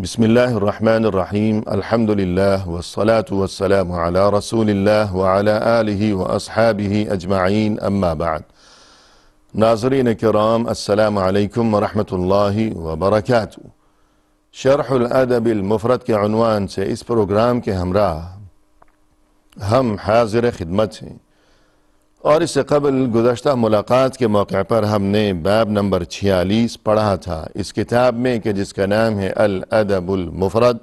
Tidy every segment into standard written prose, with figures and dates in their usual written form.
بسم اللہ الرحمن الرحیم الحمد للہ والصلاة والسلام علی رسول اللہ وعلی آلہ واصحابہ اجمعین اما بعد۔ ناظرین کرام السلام علیکم ورحمۃ اللہ وبرکاتہ۔ شرح الادب المفرد کے عنوان سے اس پروگرام کے ہمراہ ہم حاضر خدمت ہیں، اور اس سے قبل گزشتہ ملاقات کے موقع پر ہم نے باب نمبر 46 پڑھا تھا اس کتاب میں کہ جس کا نام ہے الادب المفرد۔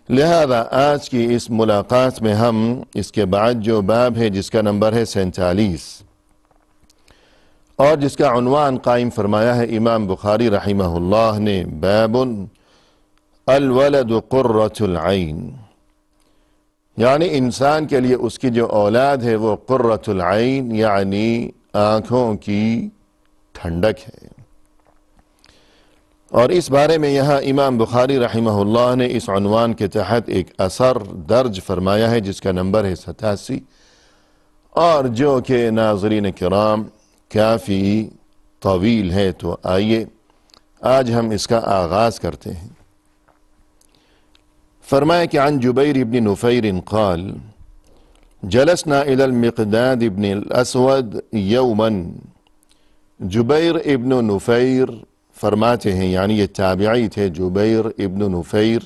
لہذا آج کی اس ملاقات میں ہم اس کے بعد جو باب ہے جس کا نمبر ہے 47 اور جس کا عنوان قائم فرمایا ہے امام بخاری رحمہ اللہ نے، باب الولد قرۃ العین، یعنی انسان کے لیے اس کی جو اولاد ہے وہ قرۃ العین یعنی آنکھوں کی ٹھنڈک ہے۔ اور اس بارے میں یہاں امام بخاری رحمہ اللہ نے اس عنوان کے تحت ایک اثر درج فرمایا ہے جس کا نمبر ہے 87، اور جو کہ ناظرین کرام کافی طویل ہے، تو آئیے آج ہم اس کا آغاز کرتے ہیں۔ فرمایا کہ عن جبیر بن نفیر قال جلسنا الى المقداد بن الاسود یوما۔ جبیر ابن نفیر فرماتے ہیں، یعنی یہ تابعی تھے، جبیر ابن نفیر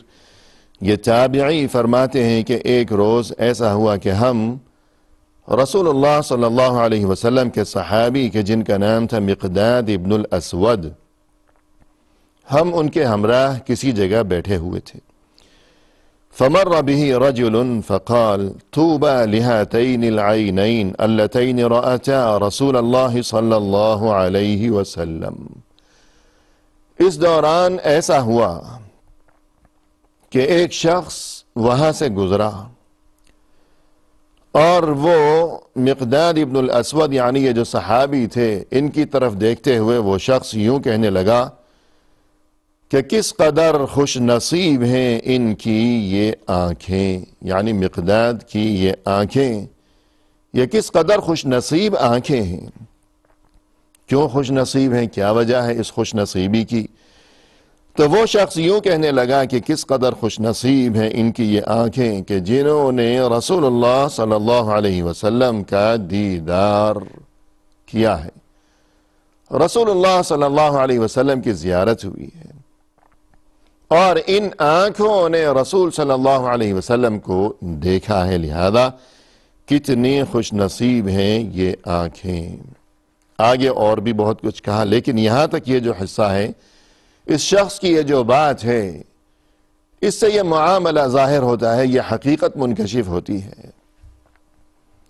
یہ تابعی فرماتے ہیں کہ ایک روز ایسا ہوا کہ ہم رسول اللہ صلی اللہ علیہ وسلم کے صحابی کے جن کا نام تھا مقداد ابن الاسود، ہم ان کے ہمراہ کسی جگہ بیٹھے ہوئے تھے۔ فمر به رجل فقال طوبى لهاتين العينين اللتين رأتا رسول الله صلی اللہ علیہ وسلم۔ اس دوران ایسا ہوا کہ ایک شخص وہاں سے گزرا، اور وہ مقداد ابن الاسود یعنی یہ جو صحابی تھے ان کی طرف دیکھتے ہوئے وہ شخص یوں کہنے لگا کہ کس قدر خوش نصیب ہیں ان کی یہ آنکھیں، یعنی مقداد کی یہ آنکھیں، یہ کس قدر خوش نصیب آنکھیں ہیں۔ کیوں خوش نصیب ہیں، کیا وجہ ہے اس خوش نصیبی کی؟ تو وہ شخص یوں کہنے لگا کہ کس قدر خوش نصیب ہیں ان کی یہ آنکھیں کہ جنہوں نے رسول اللہ صلی اللہ علیہ وسلم کا دیدار کیا ہے، رسول اللہ صلی اللہ علیہ وسلم کی زیارت ہوئی ہے، اور ان آنکھوں نے رسول صلی اللہ علیہ وسلم کو دیکھا ہے، لہذا کتنی خوش نصیب ہیں یہ آنکھیں۔ آگے اور بھی بہت کچھ کہا، لیکن یہاں تک یہ جو حصہ ہے، اس شخص کی یہ جو بات ہے، اس سے یہ معاملہ ظاہر ہوتا ہے، یہ حقیقت منکشف ہوتی ہے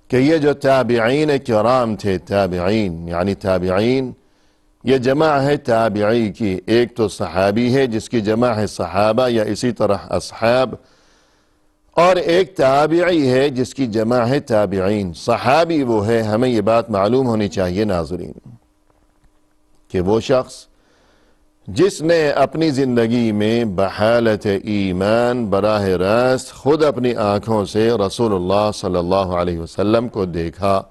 کہ یہ جو تابعین کرام تھے، تابعین یعنی تابعین یہ جمع ہے تابعی کی، ایک تو صحابی ہے جس کی جمع ہے صحابہ یا اسی طرح اصحاب، اور ایک تابعی ہے جس کی جمع ہے تابعین۔ صحابی وہ ہے، ہمیں یہ بات معلوم ہونی چاہیے ناظرین، کہ وہ شخص جس نے اپنی زندگی میں بحالت ایمان براہ راست خود اپنی آنکھوں سے رسول اللہ صلی اللہ علیہ وسلم کو دیکھا،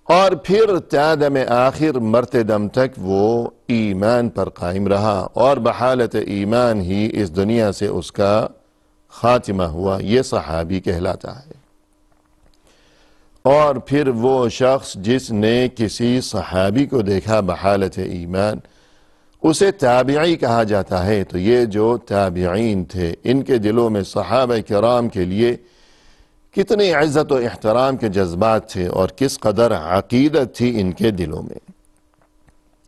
اور پھر تا دم آخر مرتے دم تک وہ ایمان پر قائم رہا، اور بحالت ایمان ہی اس دنیا سے اس کا خاتمہ ہوا، یہ صحابی کہلاتا ہے۔ اور پھر وہ شخص جس نے کسی صحابی کو دیکھا بحالت ایمان، اسے تابعی کہا جاتا ہے۔ تو یہ جو تابعین تھے ان کے دلوں میں صحابہ کرام کے لیے کتنی عزت و احترام کے جذبات تھے، اور کس قدر عقیدت تھی ان کے دلوں میں،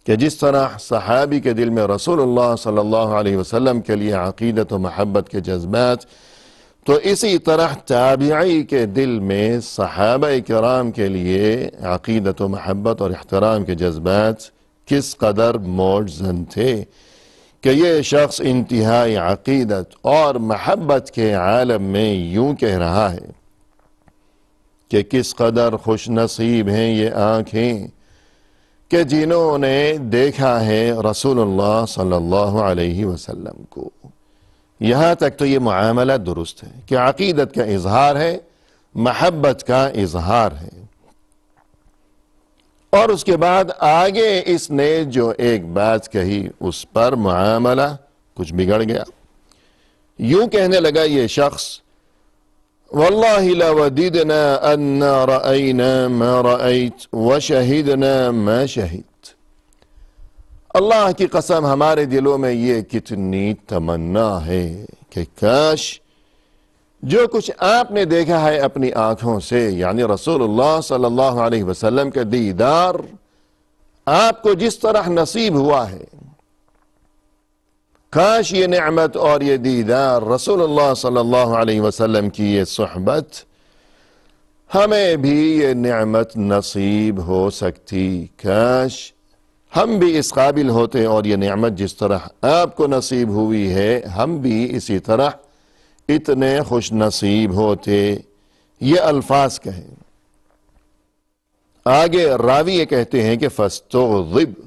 کہ جس طرح صحابی کے دل میں رسول اللہ صلی اللہ علیہ وسلم کے لیے عقیدت و محبت کے جذبات، تو اسی طرح تابعی کے دل میں صحابہ کرام کے لیے عقیدت و محبت اور احترام کے جذبات کس قدر موزن تھے، کہ یہ شخص انتہائی عقیدت اور محبت کے عالم میں یوں کہہ رہا ہے کہ کس قدر خوش نصیب ہیں یہ آنکھیں کہ جنہوں نے دیکھا ہے رسول اللہ صلی اللہ علیہ وسلم کو۔ یہاں تک تو یہ معاملہ درست ہے کہ عقیدت کا اظہار ہے، محبت کا اظہار ہے، اور اس کے بعد آگے اس نے جو ایک بات کہی اس پر معاملہ کچھ بگڑ گیا۔ یوں کہنے لگا یہ شخص واللہ لوددنا ان رأینا ما رأیت وشہدنا ما شہدت، اللہ کی قسم ہمارے دلوں میں یہ کتنی تمنا ہے کہ کاش جو کچھ آپ نے دیکھا ہے اپنی آنکھوں سے، یعنی رسول اللہ صلی اللہ علیہ وسلم کا دیدار آپ کو جس طرح نصیب ہوا ہے، کاش یہ نعمت اور یہ دیدار رسول اللہ صلی اللہ علیہ وسلم کی یہ صحبت ہمیں بھی یہ نعمت نصیب ہو سکتی، کاش ہم بھی اس قابل ہوتے اور یہ نعمت جس طرح آپ کو نصیب ہوئی ہے ہم بھی اسی طرح اتنے خوش نصیب ہوتے۔ یہ الفاظ کہیں آگے راوی یہ کہتے ہیں کہ فاستغضب،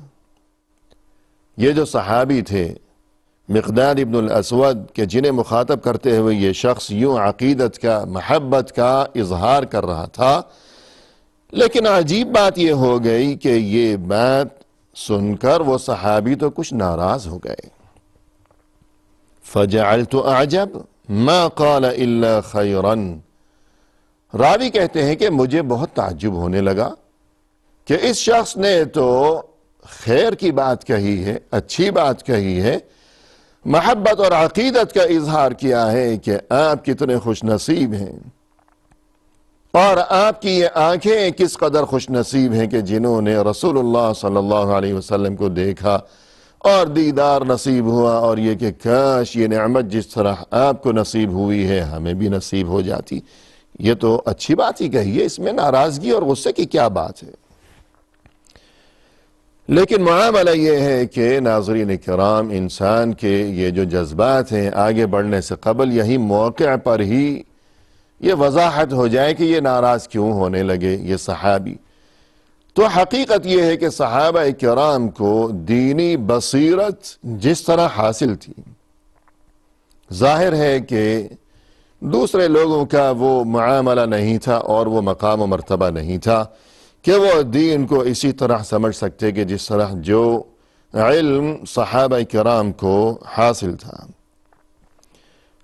یہ جو صحابی تھے مقداد ابن الاسود کہ جنہیں مخاطب کرتے ہوئے یہ شخص یوں عقیدت کا، محبت کا اظہار کر رہا تھا، لیکن عجیب بات یہ ہو گئی کہ یہ بات سن کر وہ صحابی تو کچھ ناراض ہو گئے۔ فجعلت اعجب ما قال الا خیرا، راوی کہتے ہیں کہ مجھے بہت تعجب ہونے لگا کہ اس شخص نے تو خیر کی بات کہی ہے، اچھی بات کہی ہے، محبت اور عقیدت کا اظہار کیا ہے کہ آپ کتنے خوش نصیب ہیں اور آپ کی یہ آنکھیں کس قدر خوش نصیب ہیں کہ جنہوں نے رسول اللہ صلی اللہ علیہ وسلم کو دیکھا اور دیدار نصیب ہوا، اور یہ کہ کاش یہ نعمت جس طرح آپ کو نصیب ہوئی ہے ہمیں بھی نصیب ہو جاتی۔ یہ تو اچھی بات ہی کہی ہے، اس میں ناراضگی اور غصے کی کیا بات ہے؟ لیکن معاملہ یہ ہے کہ ناظرین کرام، انسان کے یہ جو جذبات ہیں آگے بڑھنے سے قبل یہی موقع پر ہی یہ وضاحت ہو جائے کہ یہ ناراض کیوں ہونے لگے یہ صحابی۔ تو حقیقت یہ ہے کہ صحابہ کرام کو دینی بصیرت جس طرح حاصل تھی، ظاہر ہے کہ دوسرے لوگوں کا وہ معاملہ نہیں تھا اور وہ مقام و مرتبہ نہیں تھا کہ وہ دین کو اسی طرح سمجھ سکتے کہ جس طرح جو علم صحابہ کرام کو حاصل تھا۔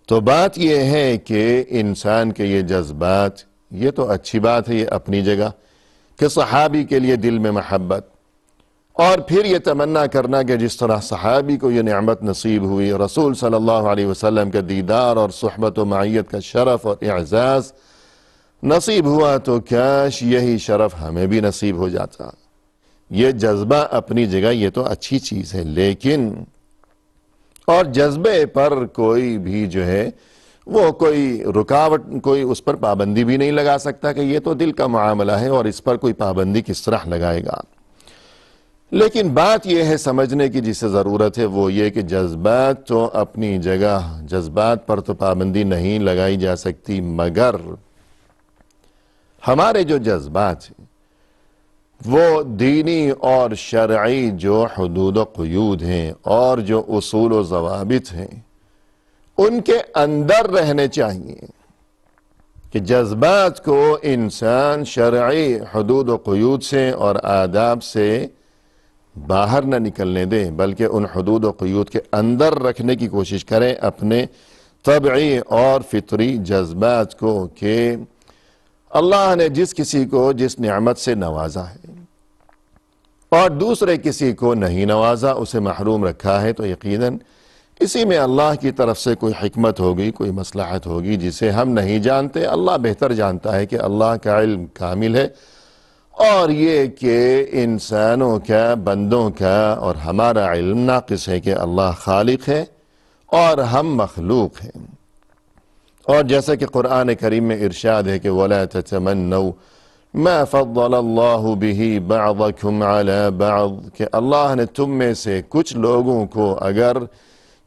تو بات یہ ہے کہ انسان کے یہ جذبات، یہ تو اچھی بات ہے یہ اپنی جگہ کہ صحابی کے لیے دل میں محبت، اور پھر یہ تمنا کرنا کہ جس طرح صحابی کو یہ نعمت نصیب ہوئی، رسول صلی اللہ علیہ وسلم کا دیدار اور صحبت و معیت کا شرف اور اعزاز نصیب ہوا، تو کاش یہی شرف ہمیں بھی نصیب ہو جاتا۔ یہ جذبہ اپنی جگہ یہ تو اچھی چیز ہے، لیکن اور جذبے پر کوئی بھی جو ہے وہ کوئی رکاوٹ، کوئی اس پر پابندی بھی نہیں لگا سکتا کہ یہ تو دل کا معاملہ ہے اور اس پر کوئی پابندی کس طرح لگائے گا۔ لیکن بات یہ ہے سمجھنے کی جسے ضرورت ہے وہ یہ کہ جذبات تو اپنی جگہ، جذبات پر تو پابندی نہیں لگائی جا سکتی، مگر ہمارے جو جذبات ہیں وہ دینی اور شرعی جو حدود و قیود ہیں اور جو اصول و ضوابط ہیں ان کے اندر رہنے چاہیے، کہ جذبات کو انسان شرعی حدود و قیود سے اور آداب سے باہر نہ نکلنے دے، بلکہ ان حدود و قیود کے اندر رکھنے کی کوشش کریں اپنے طبعی اور فطری جذبات کو، کہ اللہ نے جس کسی کو جس نعمت سے نوازا ہے اور دوسرے کسی کو نہیں نوازا، اسے محروم رکھا ہے، تو یقیناً اسی میں اللہ کی طرف سے کوئی حکمت ہوگی، کوئی مصلحت ہوگی جسے ہم نہیں جانتے۔ اللہ بہتر جانتا ہے کہ اللہ کا علم کامل ہے، اور یہ کہ انسانوں کا، بندوں کا اور ہمارا علم ناقص ہے، کہ اللہ خالق ہے اور ہم مخلوق ہیں۔ اور جیسا کہ قرآن کریم میں ارشاد ہے کہ وَلَا تَتَمَنَّوْا مَا فَضَّلَ اللَّهُ بِهِ بَعْضَكُمْ عَلَى بَعْضٍ، کہ اللہ نے تم میں سے کچھ لوگوں کو اگر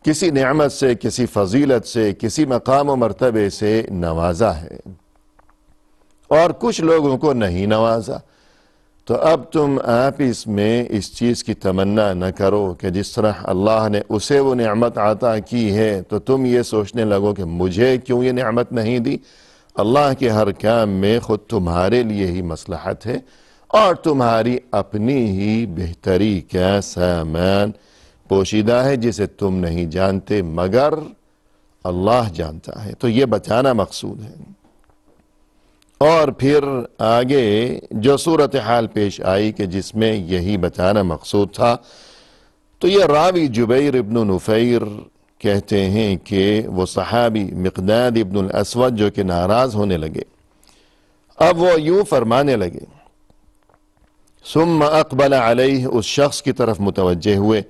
کسی نعمت سے، کسی فضیلت سے، کسی مقام و مرتبے سے نوازا ہے اور کچھ لوگوں کو نہیں نوازا، تو اب تم آپس میں اس چیز کی تمنا نہ کرو کہ جس طرح اللہ نے اسے وہ نعمت عطا کی ہے تو تم یہ سوچنے لگو کہ مجھے کیوں یہ نعمت نہیں دی۔ اللہ کے ہر کام میں خود تمہارے لیے ہی مصلحت ہے اور تمہاری اپنی ہی بہتری کا سامان پوشیدہ ہے جسے تم نہیں جانتے، مگر اللہ جانتا ہے۔ تو یہ بچانا مقصود ہے۔ اور پھر آگے جو صورتحال پیش آئی کہ جس میں یہی بچانا مقصود تھا، تو یہ راوی جبیر ابن نفیر کہتے ہیں کہ وہ صحابی مقداد ابن الاسود جو کہ ناراض ہونے لگے، اب وہ یوں فرمانے لگے، ثم اقبل علیہ، اس شخص کی طرف متوجہ ہوئے،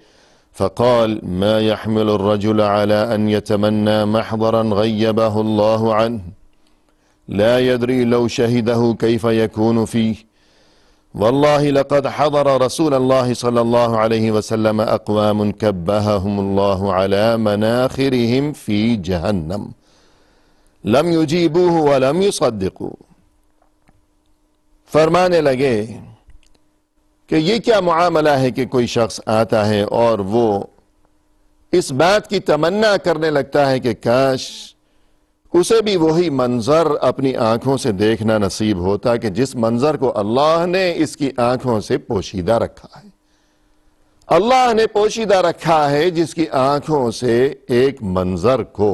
فقال ما يحمل الرجل على ان يتمنى محضرا غيبه الله عنه لا يدري لو شهده كيف يكون فيه والله لقد حضر رسول الله صلى الله عليه وسلم اقوام كبههم الله على مناخرهم في جهنم لم يجيبوه ولم يصدقوا۔ فرمانے لگے کہ یہ کیا معاملہ ہے کہ کوئی شخص آتا ہے اور وہ اس بات کی تمنا کرنے لگتا ہے کہ کاش اسے بھی وہی منظر اپنی آنکھوں سے دیکھنا نصیب ہوتا کہ جس منظر کو اللہ نے اس کی آنکھوں سے پوشیدہ رکھا ہے۔ اللہ نے پوشیدہ رکھا ہے جس کی آنکھوں سے ایک منظر کو،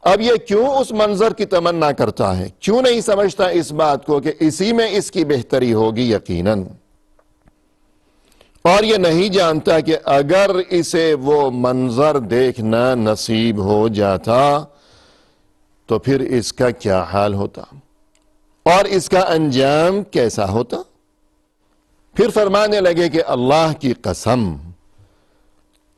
اب یہ کیوں اس منظر کی تمنا کرتا ہے؟ کیوں نہیں سمجھتا اس بات کو کہ اسی میں اس کی بہتری ہوگی یقیناً، اور یہ نہیں جانتا کہ اگر اسے وہ منظر دیکھنا نصیب ہو جاتا تو پھر اس کا کیا حال ہوتا اور اس کا انجام کیسا ہوتا۔ پھر فرمانے لگے کہ اللہ کی قسم،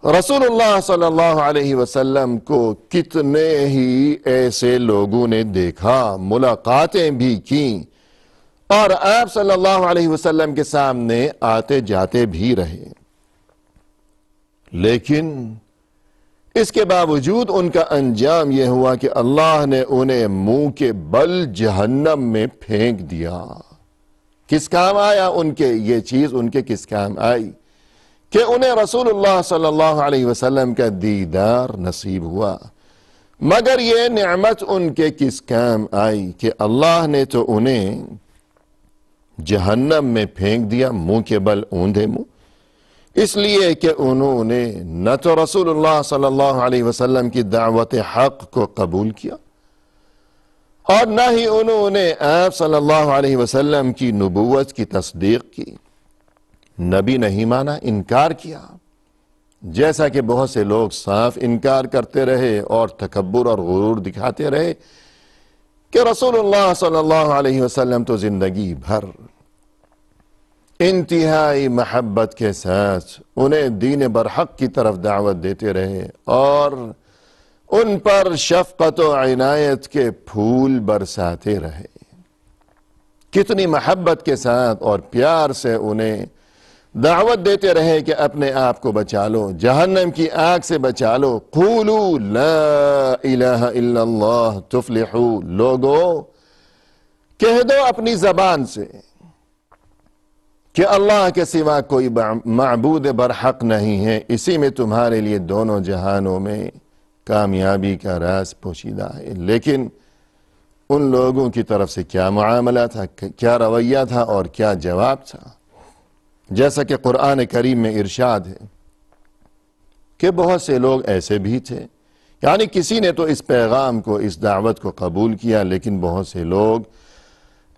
رسول اللہ صلی اللہ علیہ وسلم کو کتنے ہی ایسے لوگوں نے دیکھا، ملاقاتیں بھی کیں، اور آپ صلی اللہ علیہ وسلم کے سامنے آتے جاتے بھی رہے، لیکن اس کے باوجود ان کا انجام یہ ہوا کہ اللہ نے انہیں منہ کے بل جہنم میں پھینک دیا۔ کس کام آیا ان کے یہ چیز؟ ان کے کس کام آئی کہ انہیں رسول اللہ صلی اللہ علیہ وسلم کا دیدار نصیب ہوا، مگر یہ نعمت ان کے کس کام آئی کہ اللہ نے تو انہیں جہنم میں پھینک دیا، منہ کے بل اوندھے منہ، اس لیے کہ انہوں نے نہ تو رسول اللہ صلی اللہ علیہ وسلم کی دعوت حق کو قبول کیا اور نہ ہی انہوں نے آپ صلی اللہ علیہ وسلم کی نبوت کی تصدیق کی، نبی نہیں مانا، انکار کیا، جیسا کہ بہت سے لوگ صاف انکار کرتے رہے اور تکبر اور غرور دکھاتے رہے کہ رسول اللہ صلی اللہ علیہ وسلم تو زندگی بھر انتہائی محبت کے ساتھ انہیں دین برحق کی طرف دعوت دیتے رہے اور ان پر شفقت و عنایت کے پھول برساتے رہے، کتنی محبت کے ساتھ اور پیار سے انہیں دعوت دیتے رہے کہ اپنے آپ کو بچا لو، جہنم کی آگ سے بچا لو، قولوا لا الہ الا اللہ تفلحو، لوگو کہہ دو اپنی زبان سے کہ اللہ کے سوا کوئی معبود برحق نہیں ہے، اسی میں تمہارے لیے دونوں جہانوں میں کامیابی کا راز پوشیدہ ہے۔ لیکن ان لوگوں کی طرف سے کیا معاملہ تھا، کیا رویہ تھا اور کیا جواب تھا؟ جیسا کہ قرآن کریم میں ارشاد ہے کہ بہت سے لوگ ایسے بھی تھے، یعنی کسی نے تو اس پیغام کو، اس دعوت کو قبول کیا، لیکن بہت سے لوگ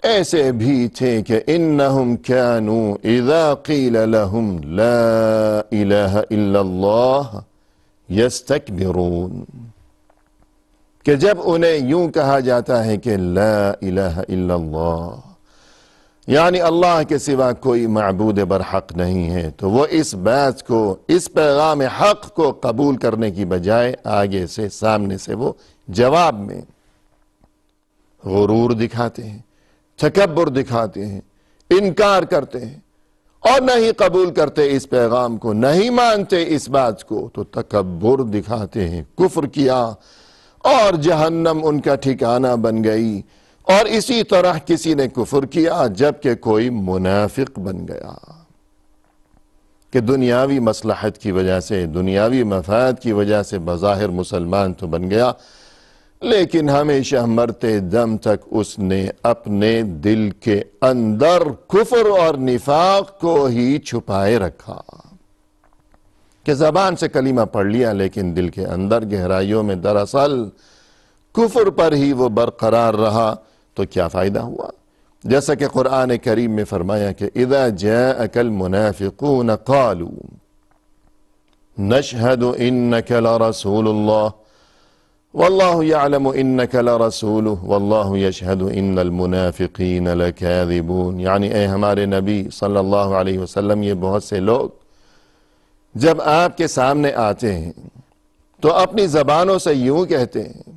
ایسے بھی تھے کہ انہم کانوا اذا قیل لهم لا الہ الا اللہ یستکبرون، کہ جب انہیں یوں کہا جاتا ہے کہ لا الہ الا اللہ، یعنی اللہ کے سوا کوئی معبود برحق نہیں ہے، تو وہ اس بات کو، اس پیغام حق کو قبول کرنے کی بجائے آگے سے، سامنے سے وہ جواب میں غرور دکھاتے ہیں، تکبر دکھاتے ہیں، انکار کرتے ہیں اور نہ ہی قبول کرتے اس پیغام کو، نہیں مانتے اس بات کو، تو تکبر دکھاتے ہیں، کفر کیا اور جہنم ان کا ٹھکانہ بن گئی، اور اسی طرح کسی نے کفر کیا جبکہ کوئی منافق بن گیا کہ دنیاوی مصلحت کی وجہ سے، دنیاوی مفاد کی وجہ سے بظاہر مسلمان تو بن گیا، لیکن ہمیشہ مرتے دم تک اس نے اپنے دل کے اندر کفر اور نفاق کو ہی چھپائے رکھا، کہ کہ زبان سے کلمہ پڑھ لیا لیکن دل کے اندر گہرائیوں میں دراصل کفر پر ہی وہ برقرار رہا، تو کیا فائدہ ہوا؟ جیسا کہ قرآن کریم میں فرمایا کہ اذا جاءك المنافقون قالوا نشهد انك لرسول الله والله يعلم انك لرسوله والله يشهد ان المنافقين لكاذبون، یعنی اے ہمارے نبی صلی اللہ علیہ وسلم، یہ بہت سے لوگ جب آپ کے سامنے آتے ہیں تو اپنی زبانوں سے یوں کہتے ہیں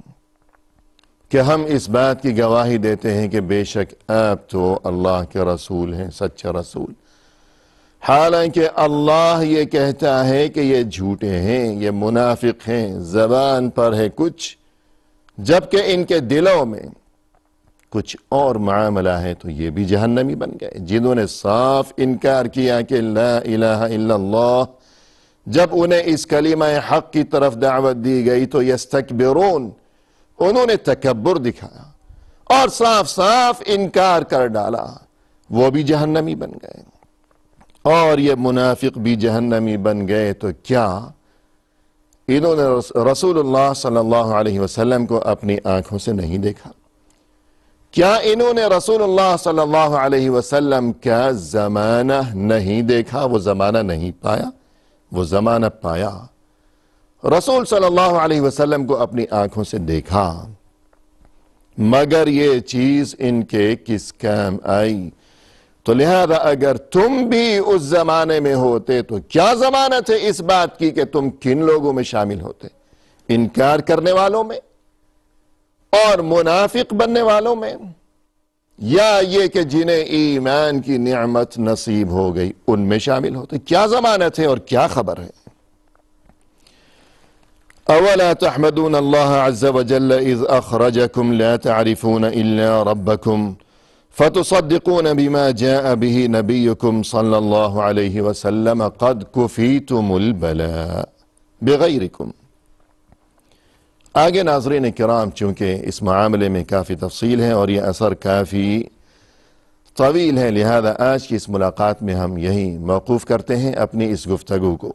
کہ ہم اس بات کی گواہی دیتے ہیں کہ بے شک آپ تو اللہ کے رسول ہیں، سچے رسول، حالانکہ اللہ یہ کہتا ہے کہ یہ جھوٹے ہیں، یہ منافق ہیں، زبان پر ہے کچھ جبکہ ان کے دلوں میں کچھ اور معاملہ ہے، تو یہ بھی جہنمی بن گئے۔ جنہوں نے صاف انکار کیا کہ لا الہ الا اللہ، جب انہیں اس کلمہ حق کی طرف دعوت دی گئی تو یستکبرون، انہوں نے تکبر دکھایا اور صاف صاف انکار کر ڈالا، وہ بھی جہنمی بن گئے۔ اور یہ منافق بھی جہنمی بن گئے، تو کیا انہوں نے رسول اللہ صلی اللہ علیہ وسلم کو اپنی آنکھوں سے نہیں دیکھا؟ کیا انہوں نے رسول اللہ صلی اللہ علیہ وسلم کا زمانہ نہیں دیکھا؟ وہ زمانہ نہیں پایا؟ وہ زمانہ پایا، رسول صلی اللہ علیہ وسلم کو اپنی آنکھوں سے دیکھا، مگر یہ چیز ان کے کس کام آئی؟ تو لہذا اگر تم بھی اس زمانے میں ہوتے تو کیا ضمانت ہے اس بات کی کہ تم کن لوگوں میں شامل ہوتے؟ انکار کرنے والوں میں اور منافق بننے والوں میں، یا یہ کہ جنہیں ایمان کی نعمت نصیب ہو گئی ان میں شامل ہوتے؟ کیا ضمانت ہے اور کیا خبر ہے؟ اولا تحمدون اللہ عز وجل اذ اخرجکم لا تعرفون الا ربکم فتصدقون بما جاء به نبيكم صلى الله عليه وسلم قد كفيتم البلاء بغيركم۔ آگے ناظرین کرام، چونکہ اس معاملے میں کافی تفصیل ہے اور یہ اثر کافی طویل ہے، لہذا آج کی اس ملاقات میں ہم یہی موقوف کرتے ہیں اپنی اس گفتگو کو،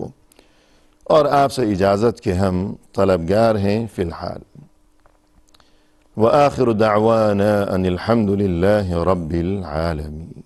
اور آپ سے اجازت کہ ہم طلبگار ہیں فی الحال۔ وآخر دعوانا ان الحمد للہ رب العالمین۔